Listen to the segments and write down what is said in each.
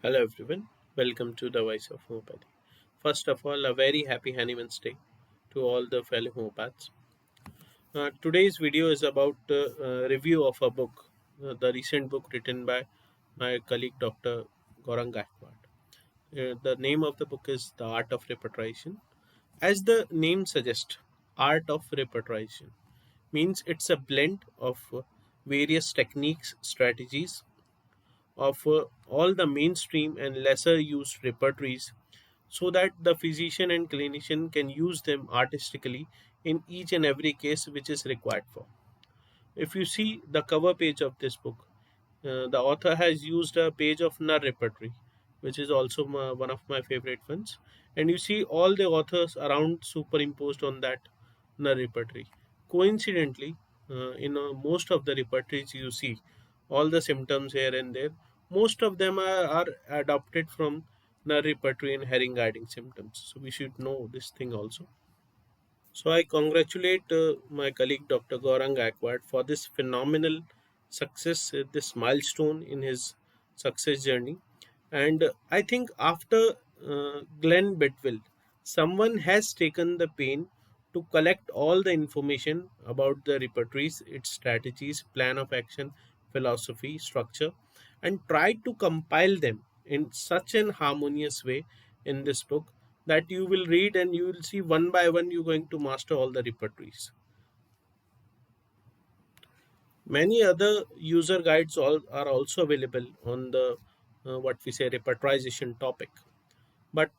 Hello everyone, welcome to the Voice of Homeopathy. First of all, a very happy Honeyman's Day to all the fellow homeopaths. Today's video is about review of a book, the recent book written by my colleague Dr. Gaurang Gaikwad. The name of the book is The Art of Repertorisation. As the name suggests, Art of Repertorisation means it's a blend of various techniques, strategies, of all the mainstream and lesser used repertories so that the physician and clinician can use them artistically in each and every case which is required for. If you see the cover page of this book, the author has used a page of Nar repertory, which is also one of my favorite ones, and you see all the authors around superimposed on that Nar repertory. Coincidentally, in most of the repertories you see all the symptoms here and there. Most of them are adopted from Nar repertory and herring guiding symptoms. So we should know this thing also. So I congratulate my colleague Dr. Gaurang Gaikwad for this phenomenal success, this milestone in his success journey. And I think after Glenn Bedwell, someone has taken the pain to collect all the information about the repertories, its strategies, plan of action, philosophy, structure, and tried to compile them in such an harmonious way in this book that you will read and you will see one by one you're going to master all the repertories. Many other user guides are also available on the what we say repertorization topic. But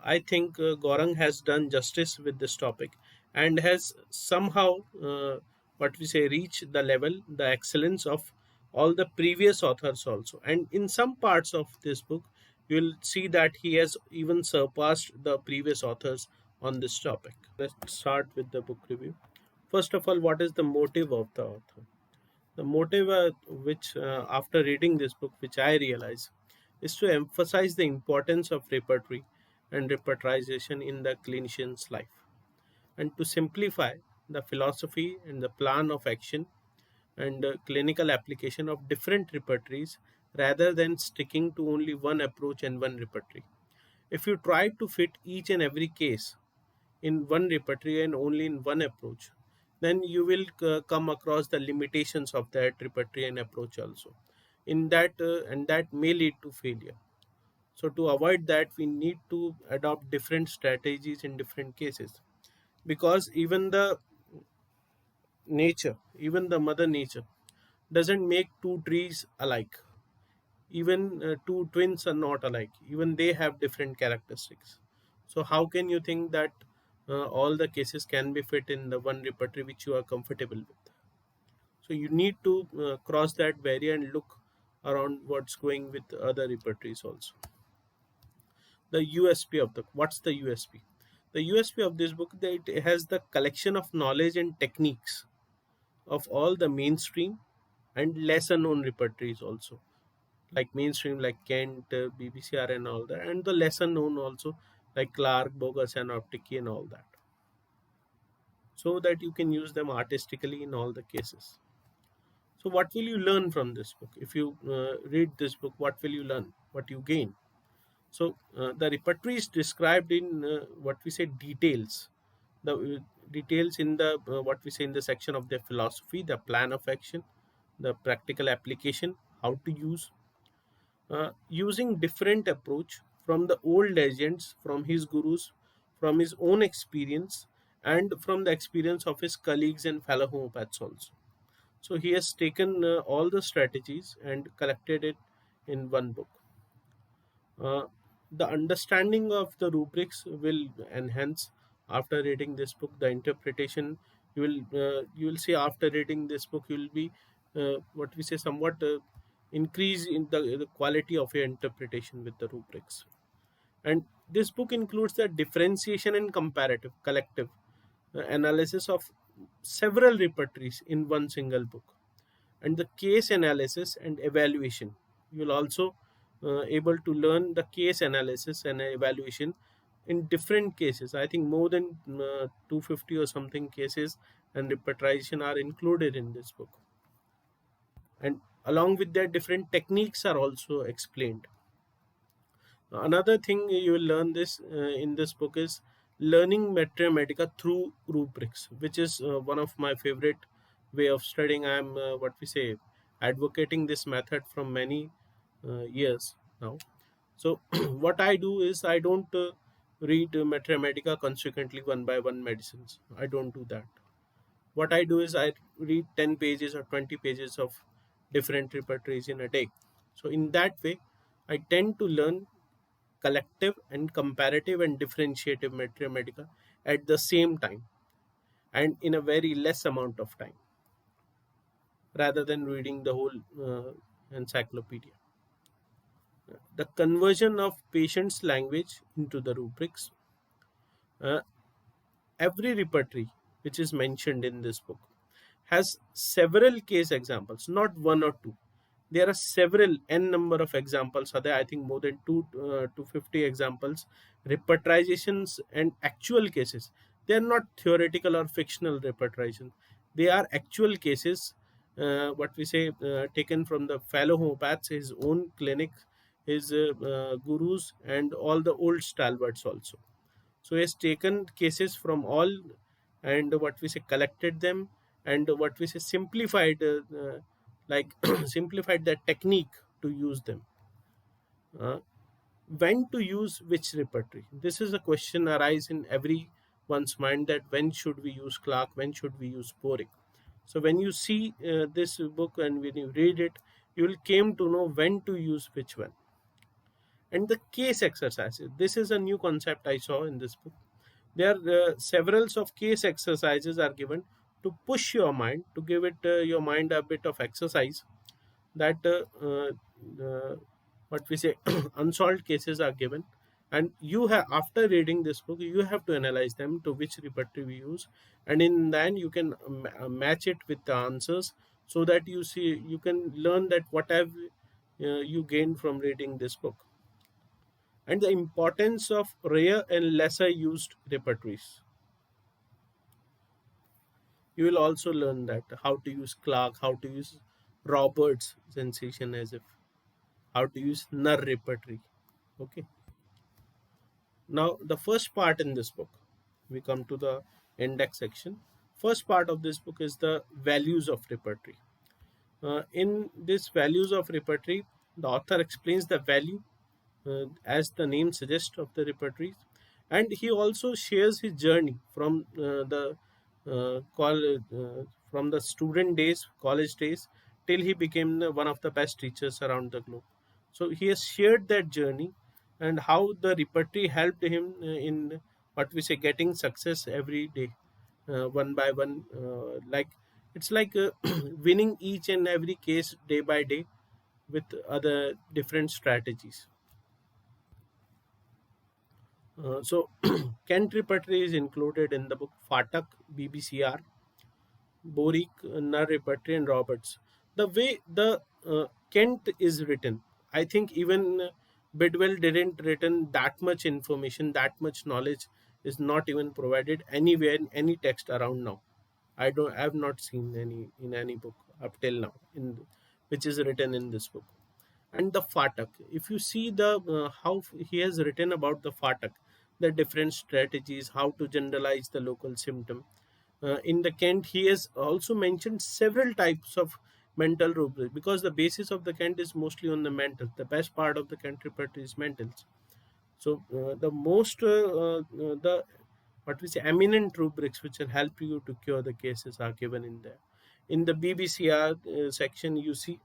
I think Gaurang has done justice with this topic and has somehow what we say reached the level, the excellence of all the previous authors also. And in some parts of this book, you will see that he has even surpassed the previous authors on this topic. Let's start with the book review. First of all, what is the motive of the author? The motive, which after reading this book, which I realize, is to emphasize the importance of repertory and repertorization in the clinician's life, and to simplify the philosophy and the plan of action and clinical application of different repertories rather than sticking to only one approach and one repertory. If you try to fit each and every case in one repertory and only in one approach, then you will come across the limitations of that repertory and approach also. In that and that may lead to failure. So to avoid that, we need to adopt different strategies in different cases, because even the mother nature, doesn't make two trees alike. Even two twins are not alike. Even they have different characteristics. So how can you think that all the cases can be fit in the one repertory which you are comfortable with? So you need to cross that barrier and look around what's going with other repertories also. The USP of the what's the USP? The USP of this book, that it has the collection of knowledge and techniques of all the mainstream and lesser known repertories also, like mainstream like Kent, BBCR and all that, and the lesser known also like Clark, Bogus and Optiki and all that, so that you can use them artistically in all the cases. So what will you learn from this book? If you read this book, what will you learn? What you gain? So the repertory is described in what we say details. The details in the what we say in the section of the philosophy, the plan of action, the practical application, how to use, using different approach from the old legends, from his gurus, from his own experience, and from the experience of his colleagues and fellow homeopaths also. So he has taken all the strategies and collected it in one book. Uh, the understanding of the rubrics will enhance after reading this book. The interpretation, you will see after reading this book, you will be what we say somewhat increase in the quality of your interpretation with the rubrics. And this book includes the differentiation and comparative collective analysis of several repertories in one single book, and the case analysis and evaluation. You will also able to learn the case analysis and evaluation in different cases. I think more than 250 or something cases and repertorization are included in this book, and along with that different techniques are also explained. Another thing you will learn this in this book is learning mathematica through rubrics, which is one of my favorite way of studying. I'm what we say advocating this method from many years now. So what I do is I don't read mathematica consequently one by one medicines. I don't do that. What I do is I read 10 pages or 20 pages of different repertories in a day. So in that way, I tend to learn collective and comparative and differentiative mathematica at the same time and in a very less amount of time rather than reading the whole encyclopedia. The conversion of patient's language into the rubrics. Uh, every repertory which is mentioned in this book has several case examples, not one or two. There are several n number of examples. Are there? I think more than 250 examples, repertorizations and actual cases. They are not theoretical or fictional repertorization. They are actual cases. What we say taken from the fellow homeopaths, his own clinic, his gurus, and all the old stalwarts also. So he has taken cases from all and what we say collected them and what we say simplified like simplified the technique to use them. Uh, when to use which repertory? This is a question arise in everyone's mind that when should we use Clark, when should we use Boric. So when you see this book and when you read it, you will came to know when to use which one. And the case exercises. This is a new concept I saw in this book. There are several of case exercises are given to push your mind, to give it your mind a bit of exercise that what we say unsolved cases are given, and you have after reading this book you have to analyze them to which repertory we use, and in then you can match it with the answers so that you see you can learn that what have you gained from reading this book, and the importance of rare and lesser used repertories. You will also learn that how to use Clark, how to use Robert's sensation as if, how to use Nur repertory. Okay. Now the first part in this book, we come to the index section. First part of this book is the values of repertory. In this values of repertory, the author explains the value as the name suggests of the repertories, and he also shares his journey from the from the student days, college days, till he became one of the best teachers around the globe. So he has shared that journey and how the repertory helped him in what we say getting success every day, one by one. Like it's like winning each and every case day by day with other different strategies. So Kent repertory is included in the book Fatak, BBCR, Borik, Nar repertory, and Roberts. The way the Kent is written, I think even Bidwell didn't written that much information, that much knowledge is not even provided anywhere in any text around now. I have not seen any in any book up till now in which is written in this book. And the Fatak, if you see the how he has written about the Fatak, the different strategies, how to generalize the local symptom. In the Kent, he has also mentioned several types of mental rubrics because the basis of the Kent is mostly on the mental. The best part of the Kent repertory is mentals. So the most the what we say eminent rubrics which will help you to cure the cases are given in there. In the BBCR section, you see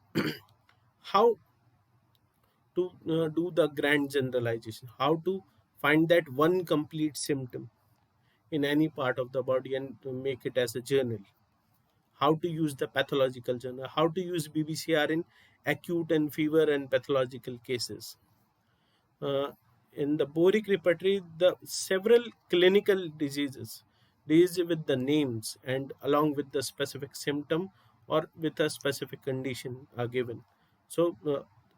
how to do the grand generalization, how to find that one complete symptom in any part of the body and to make it as a journal, how to use the pathological journal, how to use BBCR in acute and fever and pathological cases. uh, in the Boric repertory, the several clinical diseases, these with the names and along with the specific symptom or with a specific condition are given. So,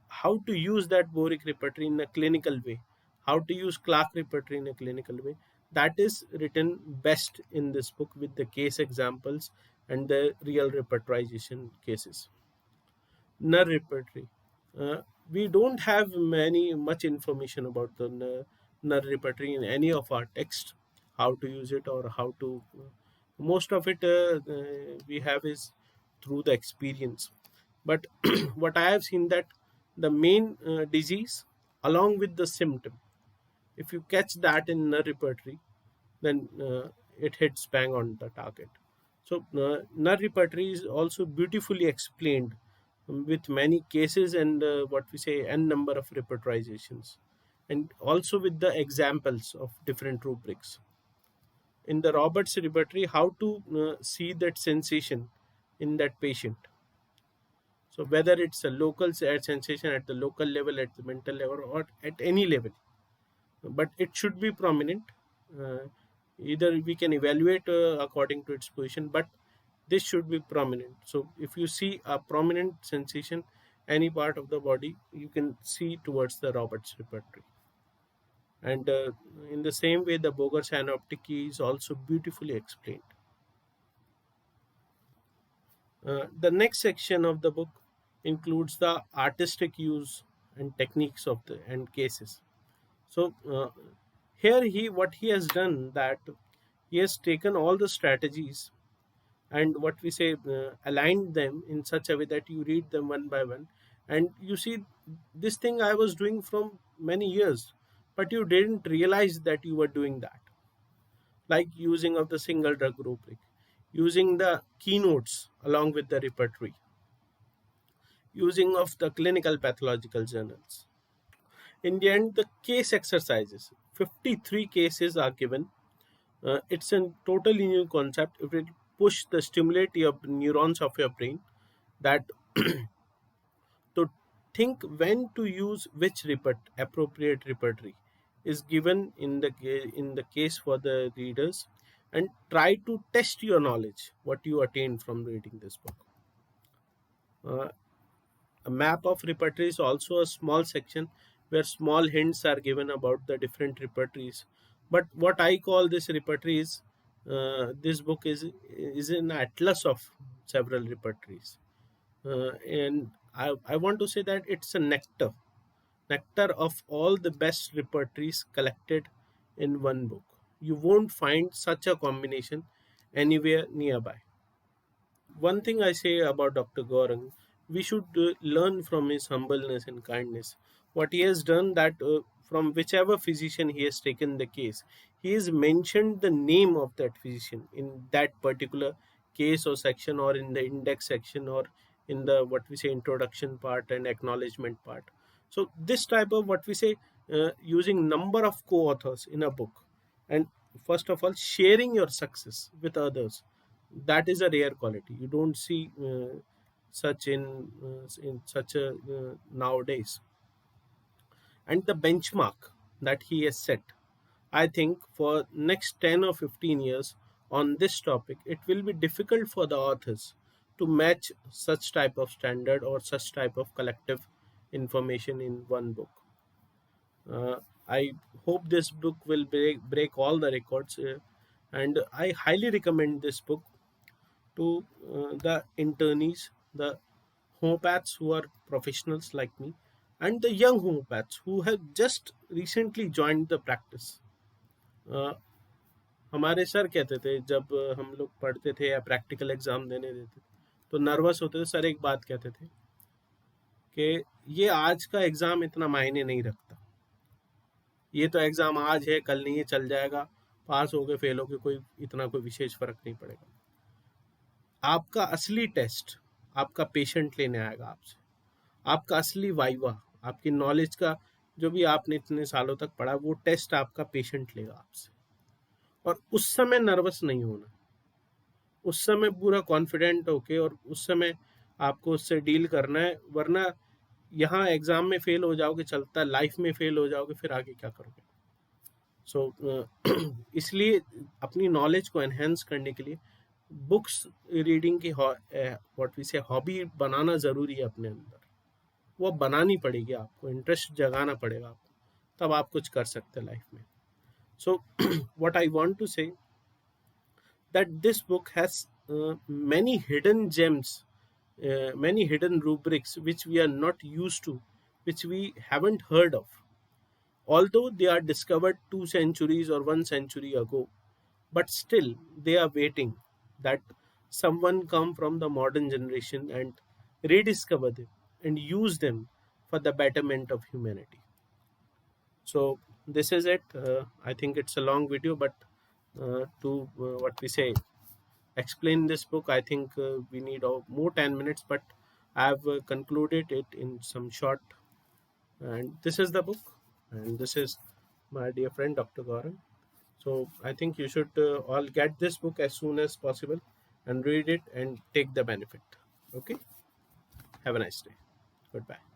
how to use that Boric repertory in a clinical way, how to use Clark repertory in a clinical way, that is written best in this book with the case examples and the real repertorization cases. Nur repertory. We don't have much information about the null repertory in any of our text, how to use it or how to. Most of it we have is through the experience. But what I have seen that the main disease along with the symptom, if you catch that in null repertory, then it hits bang on the target. So, null repertory is also beautifully explained with many cases and what we say n number of repertorizations, and also with the examples of different rubrics. In the Roberts repertory, how to see that sensation in that patient. So, whether it's a local sensation at the local level, at the mental level, or at any level, but it should be prominent. uh, Either we can evaluate according to its position, but this should be prominent. So if you see a prominent sensation any part of the body, you can see towards the Roberts repertory. And in the same way, the Boger synoptic key is also beautifully explained. The next section of the book includes the artistic use and techniques of the and cases. So here what he has done, that he has taken all the strategies and what we say aligned them in such a way that you read them one by one, and you see this thing I was doing from many years, but you didn't realize that you were doing that, like using of the single drug rubric, using the keynotes along with the repertory, using of the clinical pathological journals. In the end, the case exercises, 53 cases are given. It's a totally new concept. It will push the stimulate your neurons of your brain that to think when to use which appropriate repertory is given in the case for the readers, and try to test your knowledge what you attained from reading this book. Uh, a map of repertory is also a small section where small hints are given about the different repertories. But what I call this repertory is this book is an atlas of several repertories, and I want to say that it's a nectar of all the best repertories collected in one book. You won't find such a combination anywhere nearby. One thing I say about Dr. Gaurang, we should learn from his humbleness and kindness. What he has done, that from whichever physician he has taken the case, he has mentioned the name of that physician in that particular case or section, or in the index section, or in the what we say introduction part and acknowledgement part. So this type of what we say using number of co-authors in a book, and first of all sharing your success with others, that is a rare quality. You don't see such in such a nowadays. And the benchmark that he has set, I think for next 10 or 15 years on this topic, it will be difficult for the authors to match such type of standard or such type of collective information in one book. I hope this book will break all the records, and I highly recommend this book to the internees, the homeopaths who are professionals like me, and the young homeopaths who have just recently joined the practice. Uh, हमारे sir कहते थे जब हम लोग पढ़ते थे या practical exam देने देते थे, तो नर्वस होते थे। सर एक बात कहते थे कि ये आज का एग्जाम इतना मायने नहीं रखता, ये तो एग्जाम आज है कल नहीं है, चल जाएगा, पास हो गए फेल हो गए, कोई इतना कोई विशेष फर्क नहीं पड़ेगा। आपका असली टेस्ट आपका पेशेंट लेने आएगा आपसे, आपका असली वाइवा, आपकी नॉलेज का जो भी आपने इतने सालों तक पढ़ा, वो टेस्ट आपका पेशेंट लेगा आपसे। और उस समय नर्वस नहीं होना, उस समय पूरा कॉन्फिडेंट होके, और उस समय आपको उससे डील करना है, वरना यहाँ एग्जाम में फेल हो जाओगे चलता है, लाइफ में फेल हो जाओगे, फिर आगे क्या करोगे। सो इसलिए अपनी नॉलेज को एनहेंस करने के लिए बुक्स रीडिंग की व्हाट वी से हॉबी बनाना ज़रूरी है अपने अंदर। वो बनानी पड़ेगी, आपको इंटरेस्ट जगाना पड़ेगा आपको, तब आप कुछ कर सकते हैं लाइफ में। So what I want to say that this book has many hidden gems, many hidden rubrics which we are not used to which we haven't heard of, although they are discovered 2 centuries or 1 century ago, but still they are waiting that someone come from the modern generation and rediscover them and use them for the betterment of humanity. So this is it. I think it's a long video, but to what we say, explain this book, I think we need more 10 minutes, but I've concluded it in some short. And this is the book, and this is my dear friend Dr. Gaurang. So I think you should all get this book as soon as possible and read it and take the benefit. Okay. Have a nice day. Goodbye.